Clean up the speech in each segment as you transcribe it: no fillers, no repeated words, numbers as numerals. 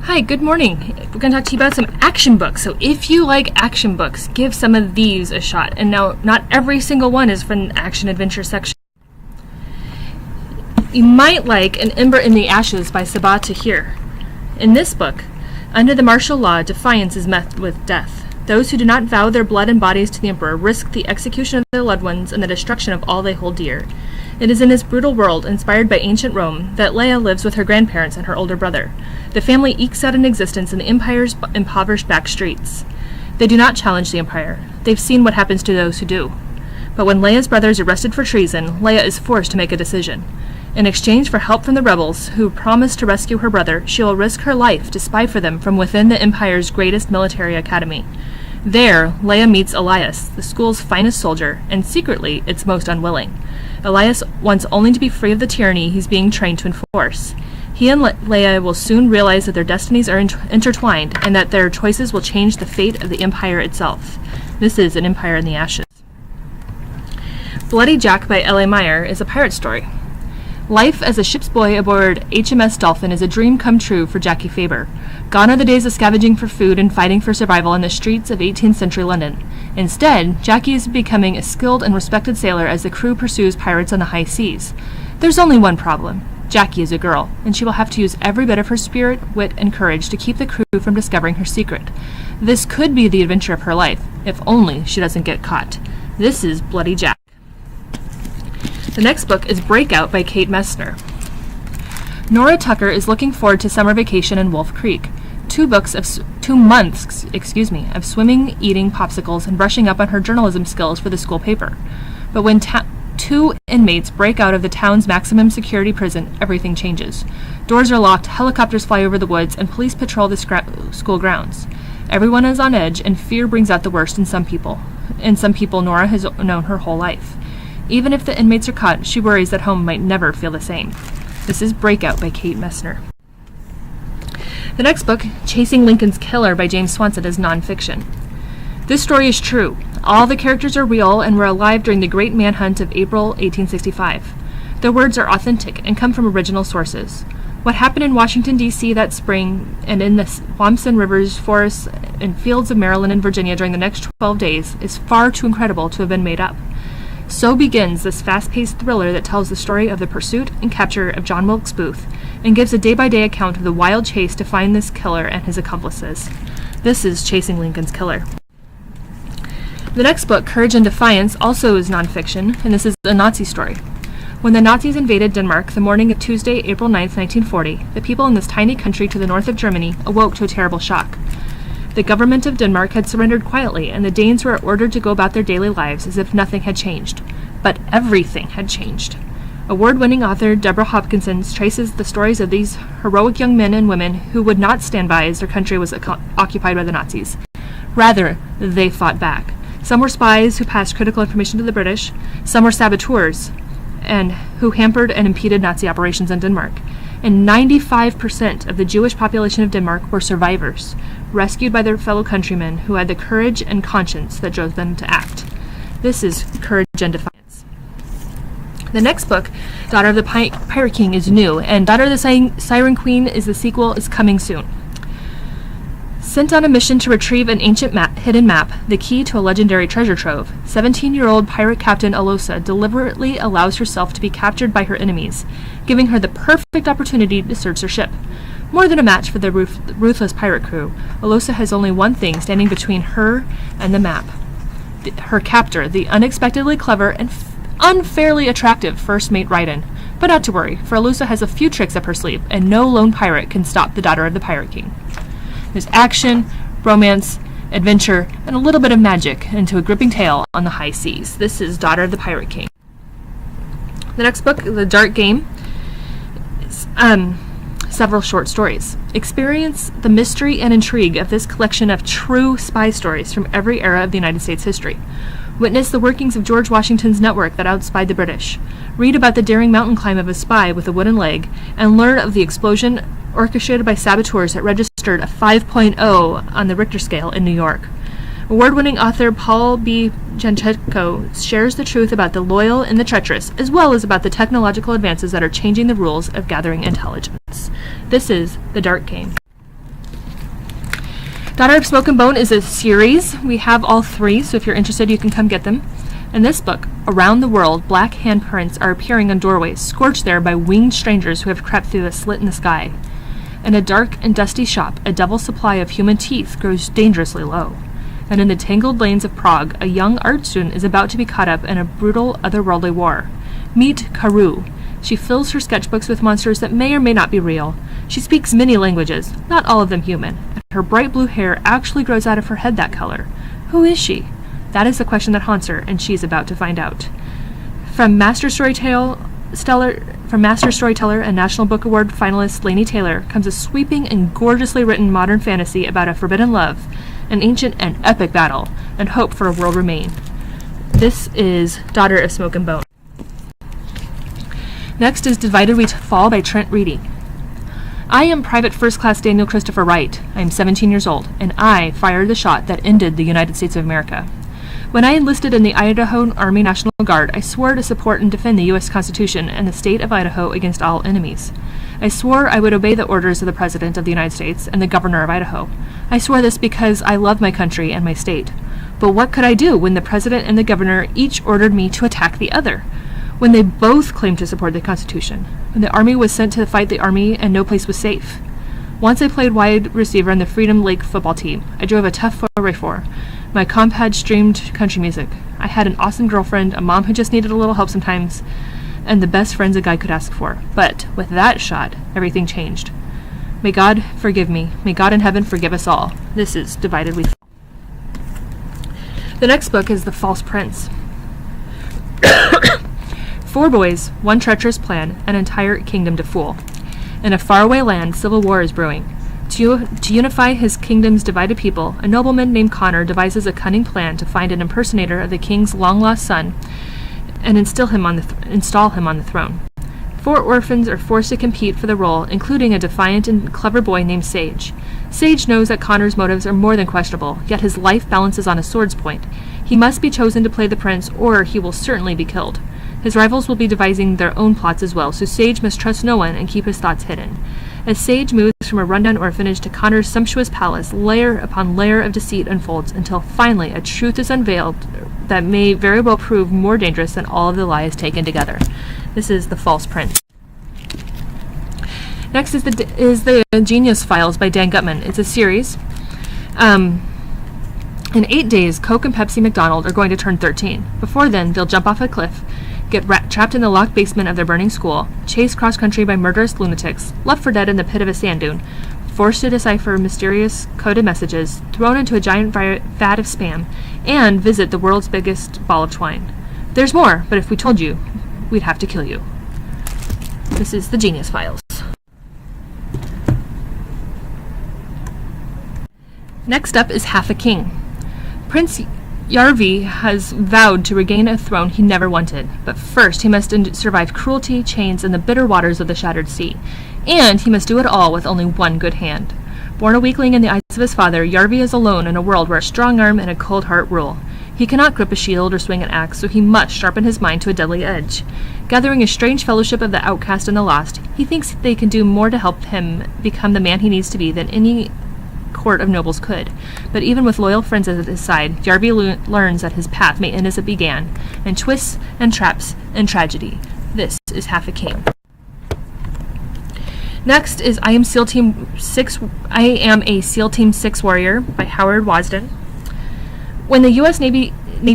Hi, good morning. We're going to talk to you about some action books. So if you like action books, give some of these a shot. And now, not every single one is from the action adventure section. You might like An Ember in the Ashes by Sabah Tahir. In this book, under the martial law, Defiance is met with death. Those who do not vow their blood and bodies to the Emperor risk the execution of their loved ones and the destruction of all they hold dear. It is in this brutal world, inspired by ancient Rome, that Leia lives with her grandparents and her older brother. The family ekes out an existence in the Empire's impoverished back streets. They do not challenge the Empire. They've seen what happens to those who do. But when Leia's brother is arrested for treason, Leia is forced to make a decision. In exchange for help from the rebels, who promise to rescue her brother, she will risk her life to spy for them from within the Empire's greatest military academy. There, Leia meets Elias, the school's finest soldier, and secretly, its most unwilling. Elias wants only to be free of the tyranny he's being trained to enforce. He and Leia will soon realize that their destinies are intertwined, and that their choices will change the fate of the Empire itself. This is An Empire in the Ashes. Bloody Jack by L.A. Meyer is a pirate story. Life as a ship's boy aboard HMS Dolphin is a dream come true for Jackie Faber. Gone are the days of scavenging for food and fighting for survival in the streets of 18th century London. Instead, Jackie is becoming a skilled and respected sailor as the crew pursues pirates on the high seas. There's only one problem. Jackie is a girl, and she will have to use every bit of her spirit, wit, and courage to keep the crew from discovering her secret. This could be the adventure of her life, if only she doesn't get caught. This is Bloody Jack. The next book is Breakout by Kate Messner. Nora Tucker is looking forward to summer vacation in Wolf Creek. 2 months of swimming, eating popsicles, and brushing up on her journalism skills for the school paper. But when 2 inmates break out of the town's maximum security prison, everything changes. Doors are locked, helicopters fly over the woods, and police patrol the school grounds. Everyone is on edge, and fear brings out the worst in some people. In some people Nora has known her whole life. Even if the inmates are caught, she worries that home might never feel the same. This is Breakout by Kate Messner. The next book, Chasing Lincoln's Killer by James Swanson, is nonfiction. This story is true. All the characters are real and were alive during the Great Manhunt of April 1865. The words are authentic and come from original sources. What happened in Washington, D.C. that spring and in the swamps and rivers, forests, and fields of Maryland and Virginia during the next 12 days is far too incredible to have been made up. So begins this fast-paced thriller that tells the story of the pursuit and capture of John Wilkes Booth and gives a day-by-day account of the wild chase to find this killer and his accomplices. This is Chasing Lincoln's Killer. The next book, Courage and Defiance, also is nonfiction, and this is a Nazi story. When the Nazis invaded Denmark the morning of Tuesday, April 9, 1940, the people in this tiny country to the north of Germany awoke to a terrible shock. The government of Denmark had surrendered quietly, and the Danes were ordered to go about their daily lives as if nothing had changed. But everything had changed. Award-winning author Deborah Hopkinson traces the stories of these heroic young men and women who would not stand by as their country was occupied by the Nazis. Rather, they fought back. Some were spies who passed critical information to the British. Some were saboteurs and who hampered and impeded Nazi operations in Denmark. And 95% of the Jewish population of Denmark were survivors, rescued by their fellow countrymen who had the courage and conscience that drove them to act. This is Courage and Defiance. The next book, Daughter of the Pirate King, is new, and Daughter of the Siren Queen is the sequel is coming soon. Sent on a mission to retrieve an ancient hidden map, the key to a legendary treasure trove, 17-year-old pirate captain Alosa deliberately allows herself to be captured by her enemies, giving her the perfect opportunity to search their ship. More than a match for the ruthless pirate crew, Alosa has only one thing standing between her and the map. Her captor, the unexpectedly clever and unfairly attractive first mate Raiden. But not to worry, for Alosa has a few tricks up her sleeve, and no lone pirate can stop the Daughter of the Pirate King. There's action, romance, adventure, and a little bit of magic into a gripping tale on the high seas. This is Daughter of the Pirate King. The next book, The Dark Game, is several short stories. Experience the mystery and intrigue of this collection of true spy stories from every era of the United States history. Witness the workings of George Washington's network that outspied the British. Read about the daring mountain climb of a spy with a wooden leg, and learn of the explosion orchestrated by saboteurs that registered a 5.0 on the Richter scale in New York. Award-winning author Paul B. Janchenko shares the truth about the loyal and the treacherous, as well as about the technological advances that are changing the rules of gathering intelligence. This is The Dark Game. Daughter of Smoke and Bone is a series. We have all 3, so if you're interested, you can come get them. In this book, around the world, black handprints are appearing on doorways, scorched there by winged strangers who have crept through a slit in the sky. In a dark and dusty shop, a double supply of human teeth grows dangerously low. And in the tangled lanes of Prague, a young art student is about to be caught up in a brutal, otherworldly war. Meet Karu. She fills her sketchbooks with monsters that may or may not be real. She speaks many languages, not all of them human, and her bright blue hair actually grows out of her head that color. Who is she? That is the question that haunts her, and she's about to find out. From Master Storyteller and National Book Award finalist Laini Taylor comes a sweeping and gorgeously written modern fantasy about a forbidden love, an ancient and epic battle, and hope for a world remain. This is Daughter of Smoke and Bone. Next is Divided We Fall by Trent Reedy. I am Private First Class Daniel Christopher Wright. I am 17 years old, and I fired the shot that ended the United States of America. When I enlisted in the Idaho Army National Guard, I swore to support and defend the U.S. Constitution and the state of Idaho against all enemies. I swore I would obey the orders of the President of the United States and the Governor of Idaho. I swore this because I love my country and my state. But what could I do when the President and the Governor each ordered me to attack the other? When they both claimed to support the Constitution? When the Army was sent to fight the Army and no place was safe? Once I played wide receiver on the Freedom Lake football team. I drove a tough 4x4. My comp had streamed country music. I had an awesome girlfriend, a mom who just needed a little help sometimes, and the best friends a guy could ask for. But with that shot, everything changed. May God forgive me. May God in heaven forgive us all. This is Divided We Fall. The next book is The False Prince. 4 boys, 1 treacherous plan, an entire kingdom to fool. In a faraway land, civil war is brewing. To unify his kingdom's divided people, a nobleman named Connor devises a cunning plan to find an impersonator of the king's long-lost son and install him on the throne. 4 orphans are forced to compete for the role, including a defiant and clever boy named Sage. Sage knows that Connor's motives are more than questionable, yet his life balances on a sword's point. He must be chosen to play the prince, or he will certainly be killed. His rivals will be devising their own plots as well, so Sage must trust no one and keep his thoughts hidden. As Sage moves from a rundown orphanage to Connor's sumptuous palace, layer upon layer of deceit unfolds until finally a truth is unveiled that may very well prove more dangerous than all of the lies taken together. This is The False Prince. Next is the Genius Files by Dan Gutman. It's a series. In 8 days, Coke and Pepsi McDonald are going to turn 13. Before then, they'll jump off a cliff, get trapped in the locked basement of their burning school, chased cross-country by murderous lunatics, left for dead in the pit of a sand dune, forced to decipher mysterious coded messages, thrown into a giant vat of spam, and visit the world's biggest ball of twine. There's more, but if we told you, we'd have to kill you. This is the Genius Files. Next up is Half a King. Prince Yarvi has vowed to regain a throne he never wanted, but first he must survive cruelty, chains, and the bitter waters of the Shattered Sea. And he must do it all with only one good hand. Born a weakling in the eyes of his father, Yarvi is alone in a world where a strong arm and a cold heart rule. He cannot grip a shield or swing an axe, so he must sharpen his mind to a deadly edge. Gathering a strange fellowship of the outcast and the lost, he thinks they can do more to help him become the man he needs to be than any court of nobles could. But even with loyal friends at his side, Yarvi learns that his path may end as it began, in twists and traps and tragedy. This is Half a King. Next is I Am a SEAL Team 6 Warrior by Howard Wasden. When the U.S. Navy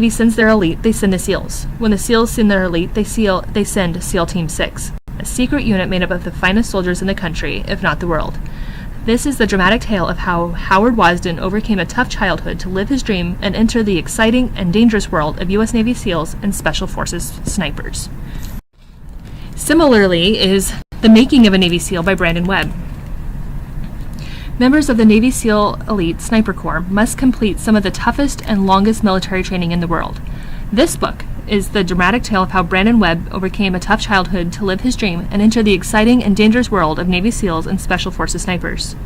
sends their elite, they send the SEALs. When the SEALs send their elite, they send SEAL Team 6, a secret unit made up of the finest soldiers in the country, if not the world. This is the dramatic tale of how Howard Wasden overcame a tough childhood to live his dream and enter the exciting and dangerous world of U.S. Navy SEALs and Special Forces snipers. Similarly is The Making of a Navy SEAL by Brandon Webb. Members of the Navy SEAL Elite Sniper Corps must complete some of the toughest and longest military training in the world. This book is the dramatic tale of how Brandon Webb overcame a tough childhood to live his dream and enter the exciting and dangerous world of Navy SEALs and Special Forces snipers.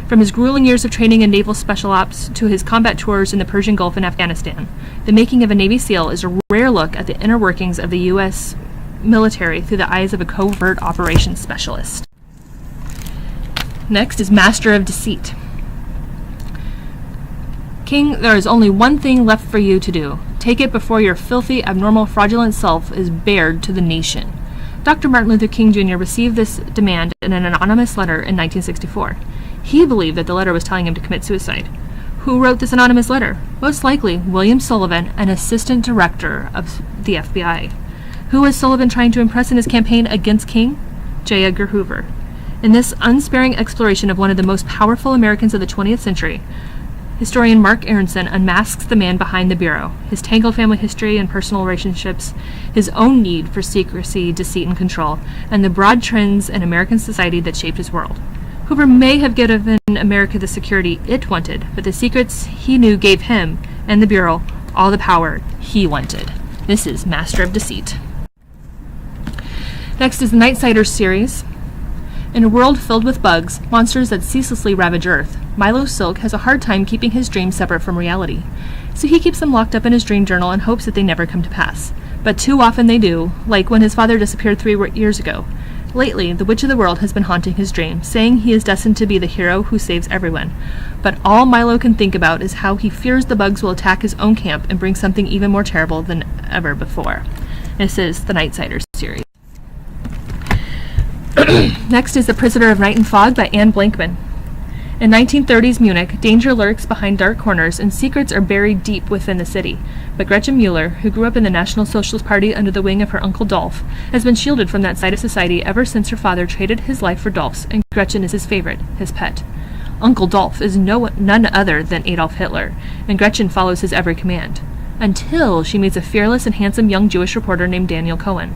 From his grueling years of training in naval special ops to his combat tours in the Persian Gulf and Afghanistan, The Making of a Navy SEAL is a rare look at the inner workings of the U.S. military through the eyes of a covert operations specialist. Next is Master of Deceit. King, there is only one thing left for you to do. Take it before your filthy, abnormal, fraudulent self is bared to the nation. Dr. Martin Luther King Jr. received this demand in an anonymous letter in 1964. He believed that the letter was telling him to commit suicide. Who wrote this anonymous letter? Most likely William Sullivan, an assistant director of the FBI. Who was Sullivan trying to impress in his campaign against King? J. Edgar Hoover. In this unsparing exploration of one of the most powerful Americans of the 20th century, historian Mark Aronson unmasks the man behind the bureau, his tangled family history and personal relationships, his own need for secrecy, deceit, and control, and the broad trends in American society that shaped his world. Hoover may have given America the security it wanted, but the secrets he knew gave him and the bureau all the power he wanted. This is Master of Deceit. Next is the Ciders series. In a world filled with bugs, monsters that ceaselessly ravage Earth, Milo Silk has a hard time keeping his dreams separate from reality. So he keeps them locked up in his dream journal and hopes that they never come to pass. But too often they do, like when his father disappeared 3 years ago. Lately, the Witch of the World has been haunting his dream, saying he is destined to be the hero who saves everyone. But all Milo can think about is how he fears the bugs will attack his own camp and bring something even more terrible than ever before. This is the Ciders series. Next is The Prisoner of Night and Fog by Anne Blankman. In 1930s Munich, danger lurks behind dark corners and secrets are buried deep within the city. But Gretchen Mueller, who grew up in the National Socialist Party under the wing of her Uncle Dolph, has been shielded from that side of society ever since her father traded his life for Dolph's, and Gretchen is his favorite, his pet. Uncle Dolph is none other than Adolf Hitler, and Gretchen follows his every command. Until she meets a fearless and handsome young Jewish reporter named Daniel Cohen.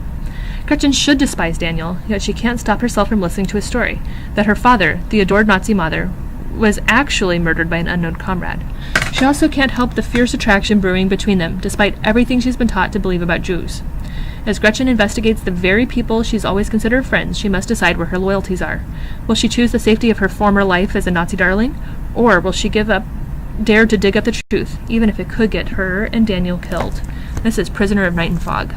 Gretchen should despise Daniel, yet she can't stop herself from listening to his story, that her father, the adored Nazi mother, was actually murdered by an unknown comrade. She also can't help the fierce attraction brewing between them, despite everything she's been taught to believe about Jews. As Gretchen investigates the very people she's always considered friends, she must decide where her loyalties are. Will she choose the safety of her former life as a Nazi darling, or will she dare to dig up the truth, even if it could get her and Daniel killed? This is Prisoner of Night and Fog.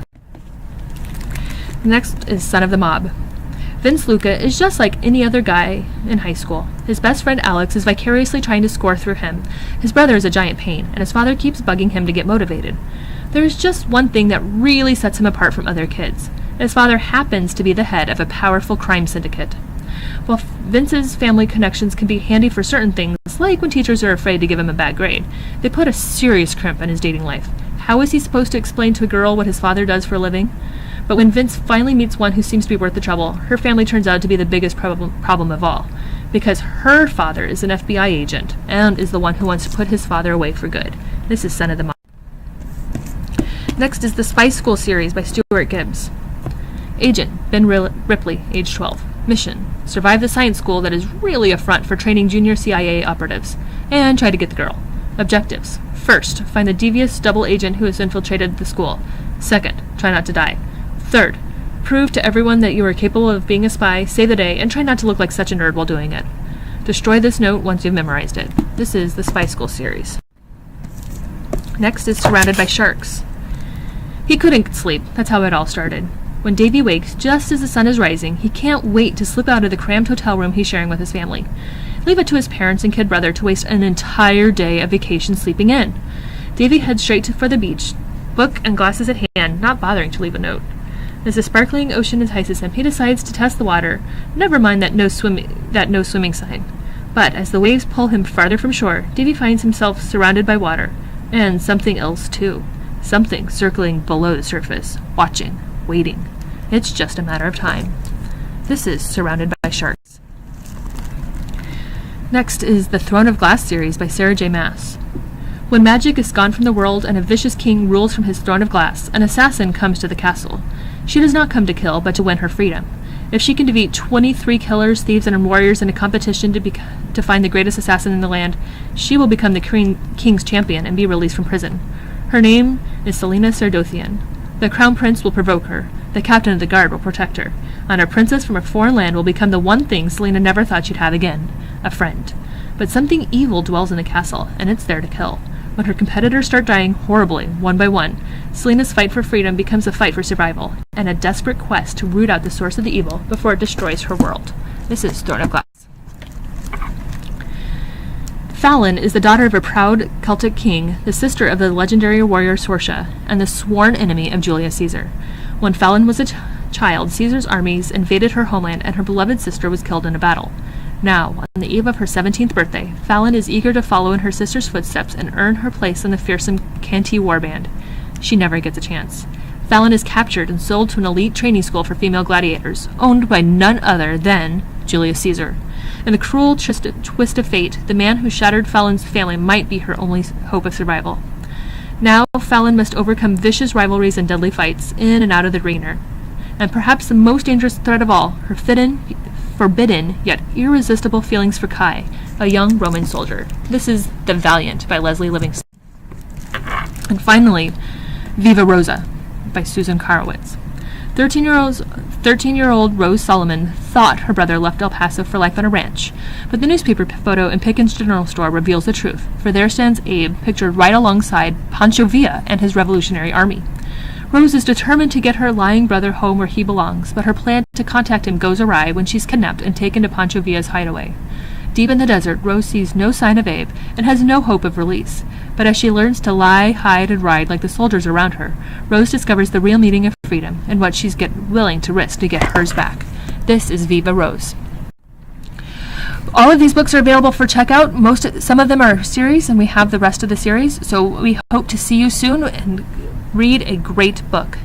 Next is Son of the Mob. Vince Luca is just like any other guy in high school. His best friend Alex is vicariously trying to score through him. His brother is a giant pain, and his father keeps bugging him to get motivated. There is just one thing that really sets him apart from other kids. His father happens to be the head of a powerful crime syndicate. While Vince's family connections can be handy for certain things, like when teachers are afraid to give him a bad grade, they put a serious crimp in his dating life. How is he supposed to explain to a girl what his father does for a living? But when Vince finally meets one who seems to be worth the trouble, her family turns out to be the biggest problem of all, because her father is an FBI agent and is the one who wants to put his father away for good. This is Son of the Mob. Next is the Spy School series by Stuart Gibbs. Agent Ben Ripley, age 12. Mission: survive the science school that is really a front for training junior CIA operatives, and try to get the girl. Objectives: first, find the devious double agent who has infiltrated the school. Second, try not to die. Third, prove to everyone that you are capable of being a spy, save the day, and try not to look like such a nerd while doing it. Destroy this note once you've memorized it. This is the Spy School series. Next is Surrounded by Sharks. He couldn't sleep. That's how it all started. When Davy wakes, just as the sun is rising, he can't wait to slip out of the cramped hotel room he's sharing with his family. Leave it to his parents and kid brother to waste an entire day of vacation sleeping in. Davy heads straight for the beach, book and glasses at hand, not bothering to leave a note. As the sparkling ocean entices him, he decides to test the water, never mind that no swimming sign. But as the waves pull him farther from shore, Davy finds himself surrounded by water, and something else too. Something circling below the surface, watching, waiting. It's just a matter of time. This is Surrounded by Sharks. Next is the Throne of Glass series by Sarah J. Maas. When magic is gone from the world and a vicious king rules from his throne of glass, an assassin comes to the castle. She does not come to kill, but to win her freedom. If she can defeat 23 killers, thieves, and warriors in a competition to find the greatest assassin in the land, she will become the king's champion and be released from prison. Her name is Selena Sardothian. The crown prince will provoke her. The captain of the guard will protect her. And a princess from a foreign land will become the one thing Selena never thought she'd have again, a friend. But something evil dwells in the castle, and it's there to kill. When her competitors start dying horribly, one by one, Selena's fight for freedom becomes a fight for survival, and a desperate quest to root out the source of the evil before it destroys her world. This is Throne of Glass. Fallon is the daughter of a proud Celtic king, the sister of the legendary warrior Sorsha, and the sworn enemy of Julius Caesar. When Fallon was a child, Caesar's armies invaded her homeland and her beloved sister was killed in a battle. Now, on the eve of her 17th birthday, Fallon is eager to follow in her sister's footsteps and earn her place in the fearsome Canty warband. She never gets a chance. Fallon is captured and sold to an elite training school for female gladiators, owned by none other than Julius Caesar. In the cruel twist of fate, the man who shattered Fallon's family might be her only hope of survival. Now, Fallon must overcome vicious rivalries and deadly fights, in and out of the arena. And perhaps the most dangerous threat of all, her forbidden yet irresistible feelings for Kai, a young Roman soldier. This is The Valiant by Leslie Livingston. And finally, Viva Rosa by Susan Karowitz. 13-year-old Rose Solomon thought her brother left El Paso for life on a ranch, but the newspaper photo in Pickens' General Store reveals the truth, for there stands Abe, pictured right alongside Pancho Villa and his revolutionary army. Rose is determined to get her lying brother home where he belongs, but her plan to contact him goes awry when she's kidnapped and taken to Pancho Villa's hideaway. Deep in the desert, Rose sees no sign of Abe and has no hope of release. But as she learns to lie, hide, and ride like the soldiers around her, Rose discovers the real meaning of freedom and what she's willing to risk to get hers back. This is Viva Rose. All of these books are available for checkout. Some of them are series, and we have the rest of the series. So we hope to see you soon and read a great book.